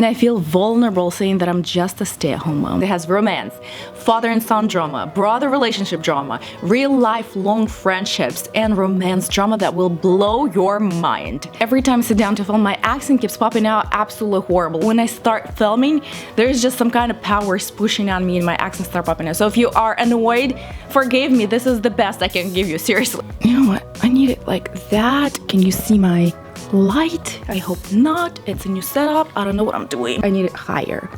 And I feel vulnerable saying that I'm just a stay-at-home mom. It has romance, father and son drama, brother relationship drama, real life long friendships, and romance drama that will blow your mind. Every time I sit down to film, my accent keeps popping out absolutely horrible. When I start filming, there's just some kind of powers pushing on me and my accent start popping out. So if you are annoyed, forgive me. This is the best I can give you, seriously. You know what? I need it like that. Can you see my light? I hope not. It's a new setup. I don't know what I'm doing. I need it higher.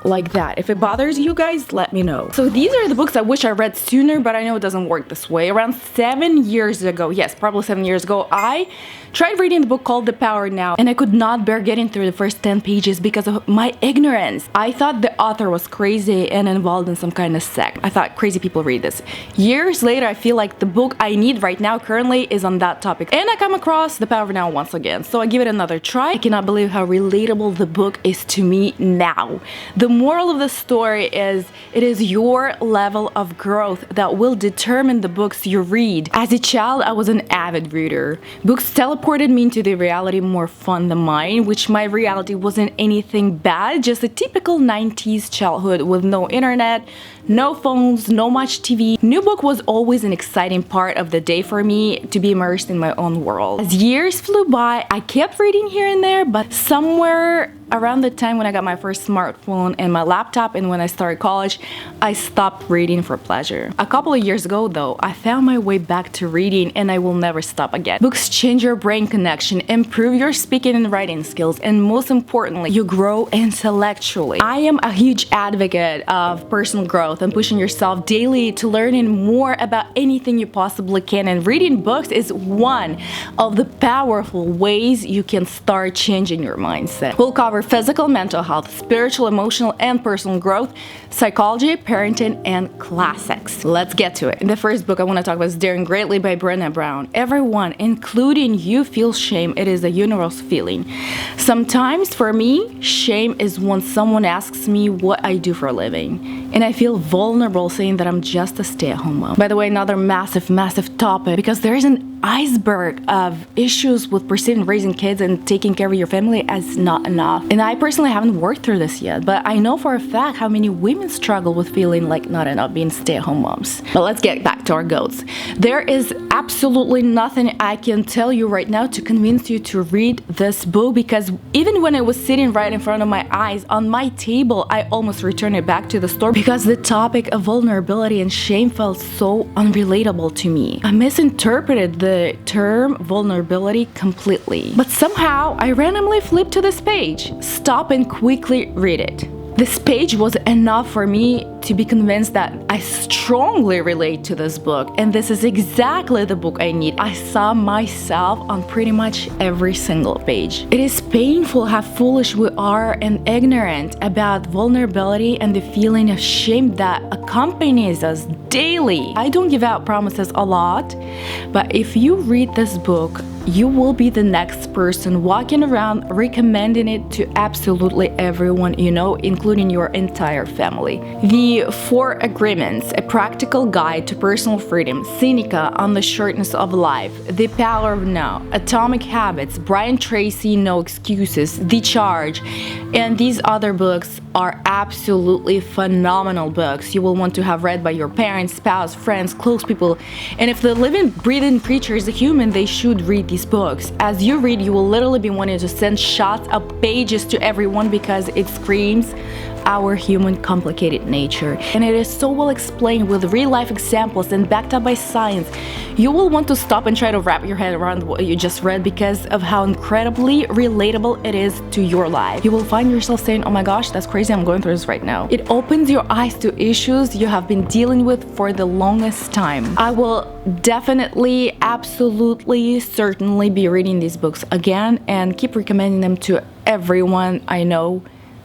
Like that. If it bothers you guys, let me know. So these are the books I wish I read sooner, but I know it doesn't work this way. Around 7 years ago, yes, probably 7 years ago, I tried reading the book called The Power Now, and I could not bear getting through the first 10 pages because of my ignorance. I thought the author was crazy and involved in some kind of sect. I thought crazy people read this. Years later, I feel like the book I need right now currently is on that topic, and I come across The Power Now once again, so I give it another try. I cannot believe how relatable the book is to me now. The moral of the story is it is your level of growth that will determine the books you read. As a child, I was an avid reader. Books teleported me into the reality more fun than mine, which my reality wasn't anything bad, just a typical 90s childhood with no internet, no phones, no much TV. New book was always an exciting part of the day for me to be immersed in my own world. As years flew by, I kept reading here and there, but somewhere around the time when I got my first smartphone and my laptop and when I started college, I stopped reading for pleasure. A couple of years ago though, I found my way back to reading and I will never stop again. Books change your brain connection, improve your speaking and writing skills, and most importantly, you grow intellectually. I am a huge advocate of personal growth and pushing yourself daily to learning more about anything you possibly can, and reading books is one of the powerful ways you can start changing your mindset. We'll cover physical, mental health, spiritual, emotional, and personal growth, psychology, parenting, and classics. Let's get to it. In the first book I want to talk about is Daring Greatly by Brené Brown. Everyone, including you, feels shame. It is a universal feeling. Sometimes for me, shame is when someone asks me what I do for a living, and I feel vulnerable saying that I'm just a stay-at-home mom. By the way, another massive topic, because there is an iceberg of issues with perceiving raising kids and taking care of your family as not enough. And I personally haven't worked through this yet, but I know for a fact how many women struggle with feeling like not enough being stay-at-home moms. But let's get back to our goats. There is absolutely nothing I can tell you right now to convince you to read this book, because even when it was sitting right in front of my eyes on my table, I almost returned it back to the store because the topic of vulnerability and shame felt so unrelatable to me. I misinterpreted the term vulnerability completely. But somehow I randomly flipped to this page, stop and quickly read it. This page was enough for me to be convinced that I strongly relate to this book, and this is exactly the book I need. I saw myself on pretty much every single page. It is painful how foolish we are and ignorant about vulnerability and the feeling of shame that accompanies us daily. I don't give out promises a lot, but if you read this book, you will be the next person walking around recommending it to absolutely everyone you know, including your entire family. The 4 Agreements, a practical guide to personal freedom, Seneca on the shortness of life, The Power of Now, Atomic Habits, Brian Tracy, No Excuses, The Charge, and these other books are absolutely phenomenal books you will want to have read by your parents, spouse, friends, close people. And if the living, breathing creature is a human, they should read these books. As you read, you will literally be wanting to send shots of pages to everyone because it screams our human complicated nature. And it is so well explained with real-life examples and backed up by science. You will want to stop and try to wrap your head around what you just read because of how incredibly relatable it is to your life. You will find yourself saying, oh my gosh, that's crazy, I'm going through this right now. It opens your eyes to issues you have been dealing with for the longest time. I will definitely, absolutely, certainly be reading these books again and keep recommending them to everyone I know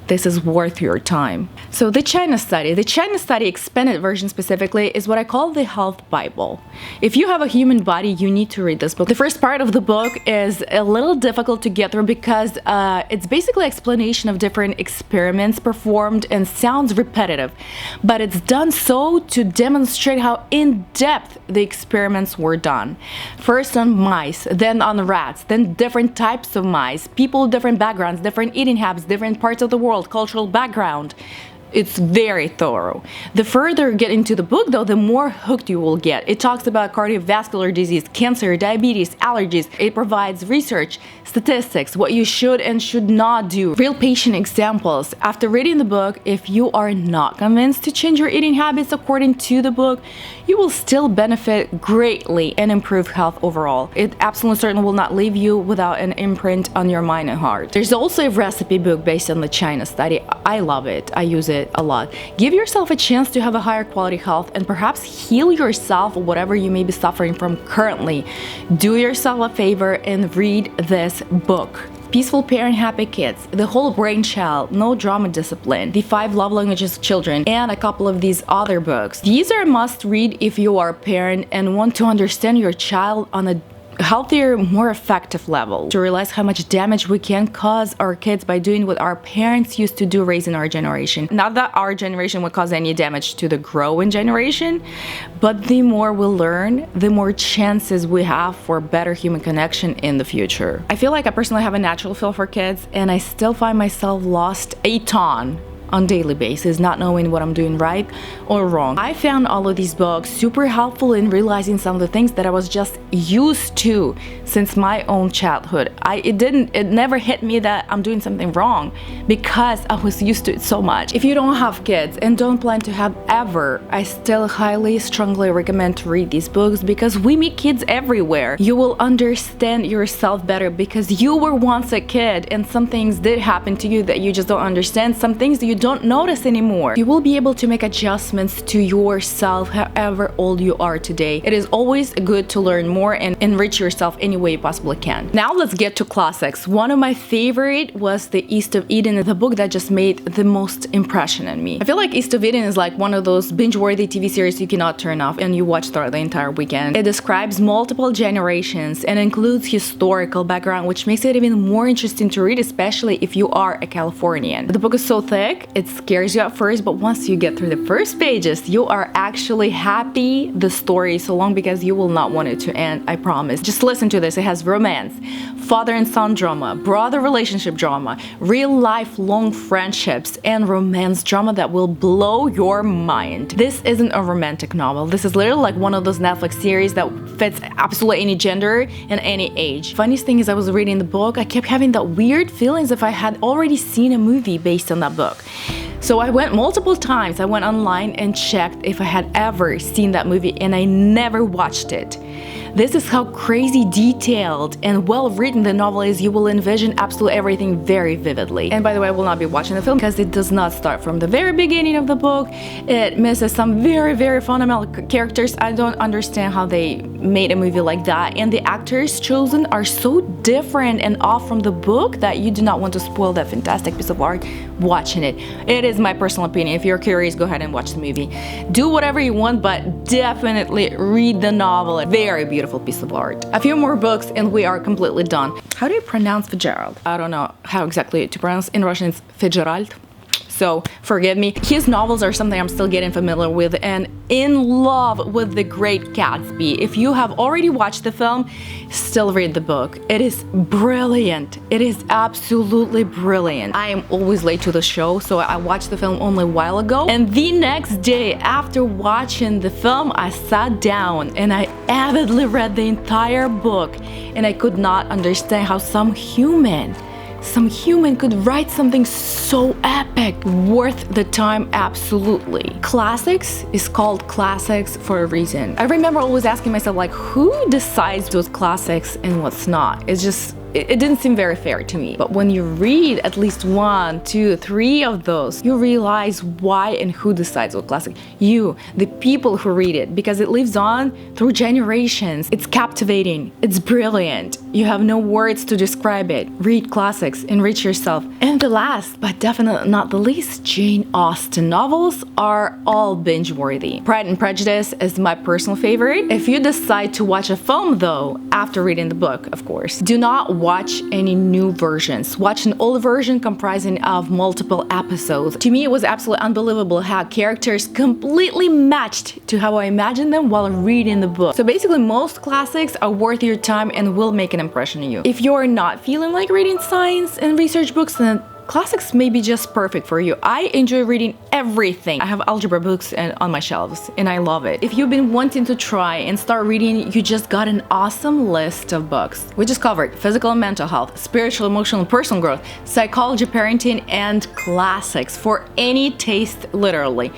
This is worth your time. So the China Study expanded version specifically is what I call the health Bible. If you have a human body, you need to read this book. The first part of the book is a little difficult to get through because it's basically an explanation of different experiments performed and sounds repetitive, but it's done so to demonstrate how in-depth the experiments were done. First on mice, then on rats, then different types of mice, people with different backgrounds, different eating habits, different parts of the world, cultural background. It's very thorough. The further you get into the book, though, the more hooked you will get. It talks about cardiovascular disease, cancer, diabetes, allergies. It provides research, statistics, what you should and should not do, real patient examples. After reading the book, if you are not convinced to change your eating habits according to the book, you will still benefit greatly and improve health overall. It absolutely certainly will not leave you without an imprint on your mind and heart. There's also a recipe book based on the China Study. I love it. I use it a lot. Give yourself a chance to have a higher quality health and perhaps heal yourself of whatever you may be suffering from currently. Do yourself a favor and read this book. Peaceful Parent, Happy Kids, The Whole Brain Child, No Drama Discipline, The 5 Love Languages of Children, and a couple of these other books. These are a must read if you are a parent and want to understand your child on a healthier, more effective level, to realize how much damage we can cause our kids by doing what our parents used to do raising our generation. Not that our generation would cause any damage to the growing generation, but the more we learn, the more chances we have for better human connection in the future. I feel like I personally have a natural feel for kids, and I still find myself lost a ton on a daily basis, not knowing what I'm doing right or wrong. I found all of these books super helpful in realizing some of the things that I was just used to since my own childhood. It never hit me that I'm doing something wrong because I was used to it so much. If you don't have kids and don't plan to have ever, I still strongly recommend to read these books because we meet kids everywhere. You will understand yourself better because you were once a kid and some things did happen to you that you just don't understand, some things that you don't notice anymore. You will be able to make adjustments to yourself however old you are today. It is always good to learn more and enrich yourself any way you possibly can. Now let's get to classics. One of my favorite was The East of Eden, the book that just made the most impression on me. I feel like East of Eden is like one of those binge-worthy TV series you cannot turn off and you watch throughout the entire weekend. It describes multiple generations and includes historical background, which makes it even more interesting to read, especially if you are a Californian. The book is so thick, it scares you at first, but once you get through the first pages, you are actually happy the story is so long because you will not want it to end, I promise. Just listen to this. It has romance, father and son drama, brother relationship drama, real life long friendships, and romance drama that will blow your mind. This isn't a romantic novel. This is literally like one of those Netflix series that fits absolutely any gender and any age. Funniest thing is I was reading the book, I kept having that weird feelings if I had already seen a movie based on that book. So I went multiple times. I went online and checked if I had ever seen that movie, and I never watched it. This is how crazy detailed and well written the novel is. You will envision absolutely everything very vividly. And by the way, I will not be watching the film because it does not start from the very beginning of the book. It misses some very fundamental characters. I don't understand how they made a movie like that. And the actors chosen are so different and off from the book that you do not want to spoil that fantastic piece of art watching it. It is my personal opinion. If you're curious, go ahead and watch the movie. Do whatever you want, but definitely read the novel. A very beautiful piece of art. A few more books and we are completely done. How do you pronounce Fitzgerald? I don't know how exactly to pronounce. In Russian it's Fitzgerald. So forgive me. His novels are something I'm still getting familiar with and in love with The Great Gatsby. If you have already watched the film, still read the book. It is brilliant. It is absolutely brilliant. I am always late to the show, so I watched the film only a while ago. And the next day after watching the film, I sat down and I avidly read the entire book, and I could not understand how some human could write something so epic, worth the time absolutely. Classics is called classics for a reason. I remember always asking myself, like, who decides those classics and what's not? It's just it didn't seem very fair to me. But when you read at least 1, 2, 3 of those, you realize why and who decides what classic. You, the people who read it, because it lives on through generations. It's captivating. It's brilliant. You have no words to describe it. Read classics, enrich yourself. And the last, but definitely not the least, Jane Austen novels are all binge-worthy. Pride and Prejudice is my personal favorite. If you decide to watch a film though, after reading the book, of course, do not watch any new versions. Watch an old version comprising of multiple episodes. To me, it was absolutely unbelievable how characters completely matched to how I imagined them while reading the book. So basically, most classics are worth your time and will make an impression on you. If you're not feeling like reading science and research books, then classics may be just perfect for you. I enjoy reading everything. I have algebra books on my shelves and I love it. If you've been wanting to try and start reading, you just got an awesome list of books. We just covered physical and mental health, spiritual, emotional, and personal growth, psychology, parenting, and classics for any taste, literally.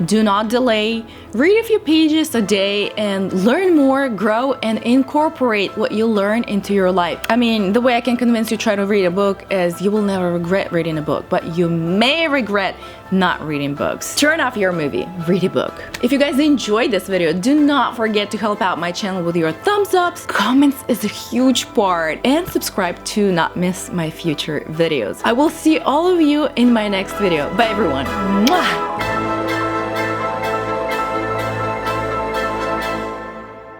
Do not delay. Read a few pages a day and learn more, grow, and incorporate what you learn into your life. I mean, the way I can convince you to try to read a book is you will never regret reading a book, but you may regret not reading books. Turn off your movie, read a book. If you guys enjoyed this video, do not forget to help out my channel with your thumbs ups. Comments is a huge part, and subscribe to not miss my future videos. I will see all of you in my next video. Bye everyone. Mwah!